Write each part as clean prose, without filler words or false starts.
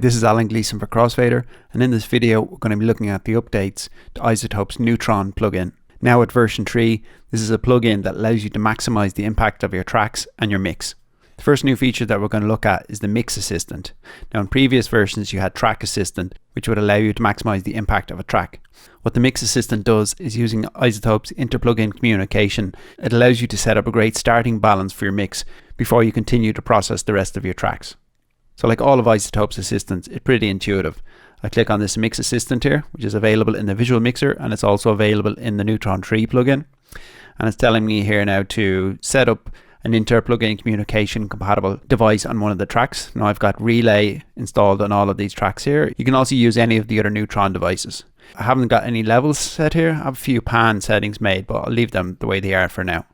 This is Alan Gleason for Crossfadr, and in this video we're going to be looking at the updates to iZotope's Neutron plugin. Now at version 3, this is a plugin that allows you to maximize the impact of your tracks and your mix. The first new feature that we're going to look at is the Mix Assistant. Now in previous versions you had Track Assistant, which would allow you to maximize the impact of a track. What the Mix Assistant does is, using iZotope's inter-plugin communication, it allows you to set up a great starting balance for your mix before you continue to process the rest of your tracks. So like all of iZotope's assistants, it's pretty intuitive. I click on this Mix Assistant here, which is available in the Visual Mixer, and it's also available in the Neutron 3 plugin. And it's telling me here now to set up an inter-plugin communication compatible device on one of the tracks. Now I've got Relay installed on all of these tracks here. You can also use any of the other Neutron devices. I haven't got any levels set here. I have a few pan settings made, but I'll leave them the way they are for now.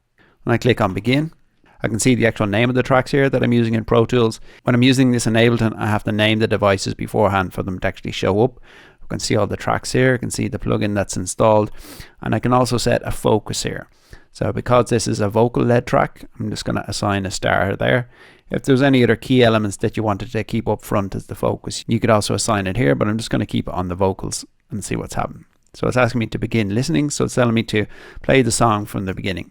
When I click on Begin, I can see the actual name of the tracks here that I'm using in Pro Tools. When I'm using this in Ableton, I have to name the devices beforehand for them to actually show up. I can see all the tracks here. I can see the plugin that's installed, and I can also set a focus here. So because this is a vocal-led track, I'm just going to assign a star there. If there's any other key elements that you wanted to keep up front as the focus, you could also assign it here, but I'm just going to keep it on the vocals and see what's happening. So it's asking me to begin listening, so it's telling me to play the song from the beginning.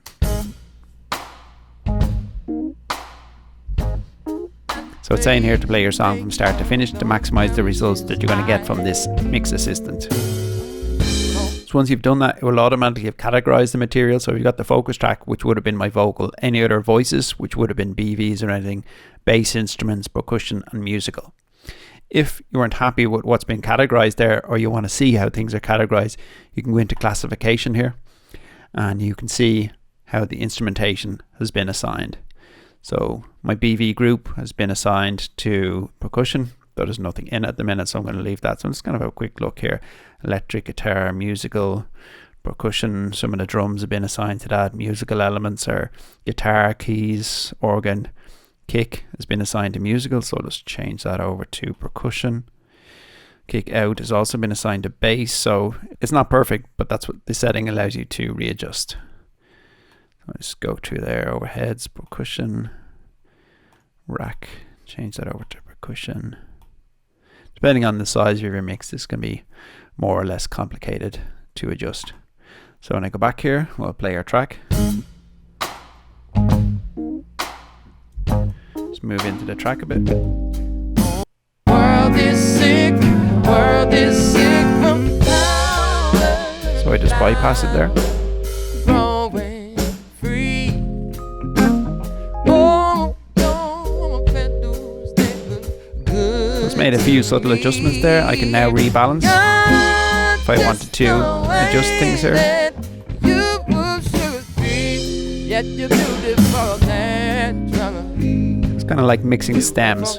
So it's saying here to play your song from start to finish to maximize the results that you're going to get from this Mix Assistant. So once you've done that, it will automatically have categorized the material. So you've got the focus track, which would have been my vocal, any other voices, which would have been BVs or anything, bass instruments, percussion, and musical. If you weren't happy with what's been categorized there, or you want to see how things are categorized, you can go into classification here, and you can see how the instrumentation has been assigned. So my BV group has been assigned to percussion, though there's nothing in it at the minute, so I'm going to leave that. So I'm just going to have a quick look here. Electric, guitar, musical, percussion. Some of the drums have been assigned to that. Musical elements are guitar, keys, organ. Kick has been assigned to musical, so let's change that over to percussion. Kick out has also been assigned to bass, so it's not perfect, but that's what the setting allows you to readjust. I'll just go through there, overheads, percussion, rack, change that over to percussion. Depending on the size of your mix, this can be more or less complicated to adjust. So when I go back here, we'll play our track. Let's move into the track a bit. World is sick, world is sick from power. So I just bypass it there. Made a few subtle adjustments there. I can now rebalance if I wanted to adjust things here. It's kind of like mixing stems.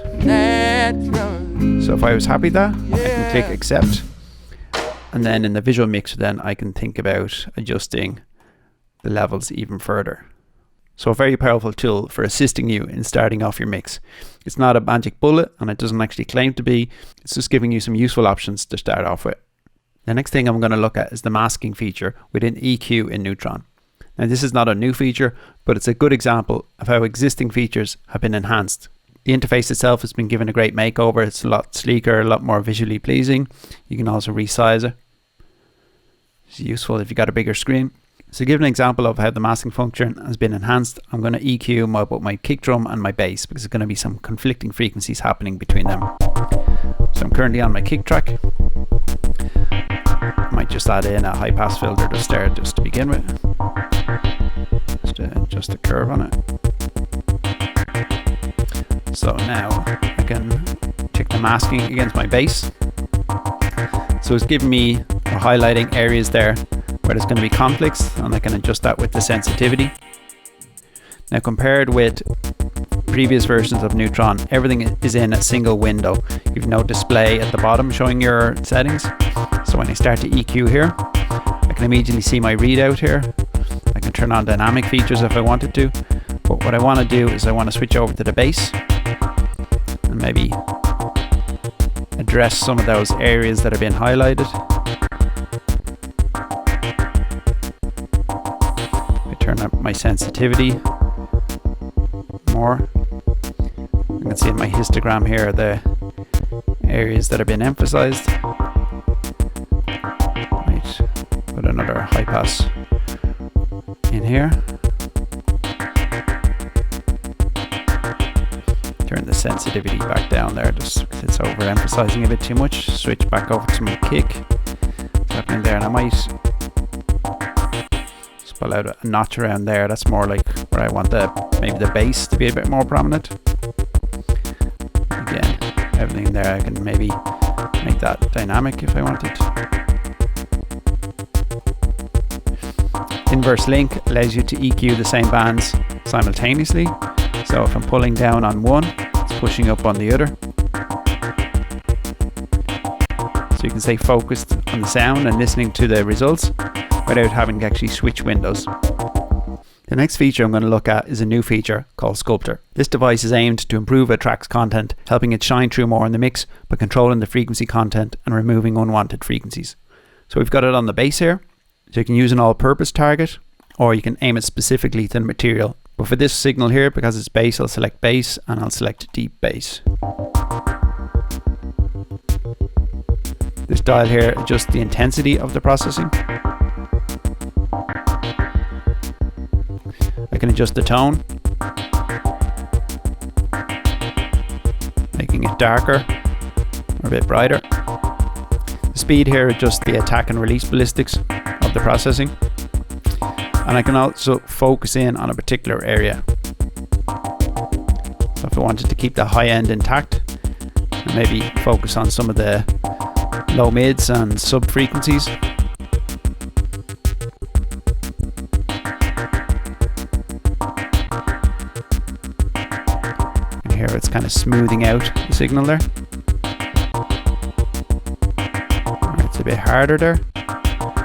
So if I was happy with that, I can click accept, and then in the visual mixer then I can think about adjusting the levels even further. So a very powerful tool for assisting you in starting off your mix. It's not a magic bullet, and it doesn't actually claim to be. It's just giving you some useful options to start off with. The next thing I'm going to look at is the masking feature within EQ in Neutron. Now this is not a new feature, but it's a good example of how existing features have been enhanced. The interface itself has been given a great makeover. It's a lot sleeker, a lot more visually pleasing. You can also resize it. It's useful if you got a bigger screen. So to give an example of how the masking function has been enhanced, I'm going to EQ both my kick drum and my bass, because there's going to be some conflicting frequencies happening between them. So I'm currently on my kick track. I might just add in a high pass filter to start just to begin with. Just to adjust the curve on it. So now I can check the masking against my bass. So it's giving me, or highlighting areas there where there's going to be conflicts, and I can adjust that with the sensitivity. Now compared with previous versions of Neutron, everything is in a single window. You've no display at the bottom showing your settings. So when I start to EQ here, I can immediately see my readout here. I can turn on dynamic features if I wanted to, but what I want to do is I want to switch over to the bass and maybe address some of those areas that have been highlighted. Turn up my sensitivity more. You can see in my histogram here the areas that have been emphasized. Right, put another high pass in here. Turn the sensitivity back down there, just because it's overemphasizing a bit too much. Switch back over to my kick. What's happening there? And I might just pull out a notch around there. That's more like where I want maybe the bass to be a bit more prominent. Again, everything there I can maybe make that dynamic if I wanted. Inverse link allows you to EQ the same bands simultaneously. So if I'm pulling down on one, it's pushing up on the other. So you can stay focused on the sound and listening to the results without having to actually switch windows. The next feature I'm going to look at is a new feature called Sculptor. This device is aimed to improve a track's content, helping it shine through more in the mix, but controlling the frequency content and removing unwanted frequencies. So we've got it on the bass here. So you can use an all-purpose target, or you can aim it specifically to the material. But for this signal here, because it's bass, I'll select bass and I'll select deep bass. This dial here adjusts the intensity of the processing. I can adjust the tone, making it darker or a bit brighter. The speed here adjusts the attack and release ballistics of the processing. And I can also focus in on a particular area. So if I wanted to keep the high end intact, and maybe focus on some of the low mids and sub frequencies. And here it's kind of smoothing out the signal there. It's a bit harder there,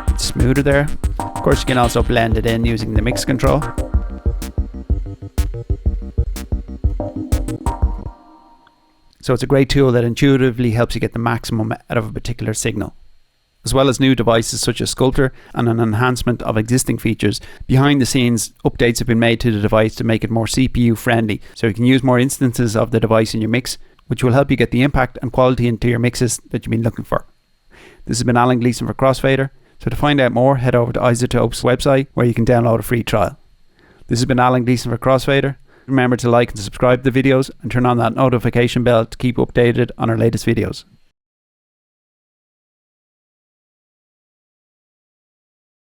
it's smoother there. Of course, you can also blend it in using the mix control. So it's a great tool that intuitively helps you get the maximum out of a particular signal. As well as new devices such as Sculptor and an enhancement of existing features, behind the scenes updates have been made to the device to make it more CPU friendly, so you can use more instances of the device in your mix, which will help you get the impact and quality into your mixes that you've been looking for. This has been Alan Gleeson for Crossfadr. So to find out more, head over to iZotope's website where you can download a free trial. This has been Alan Gleeson for Crossfadr. Remember to like and subscribe to the videos and turn on that notification bell to keep updated on our latest videos.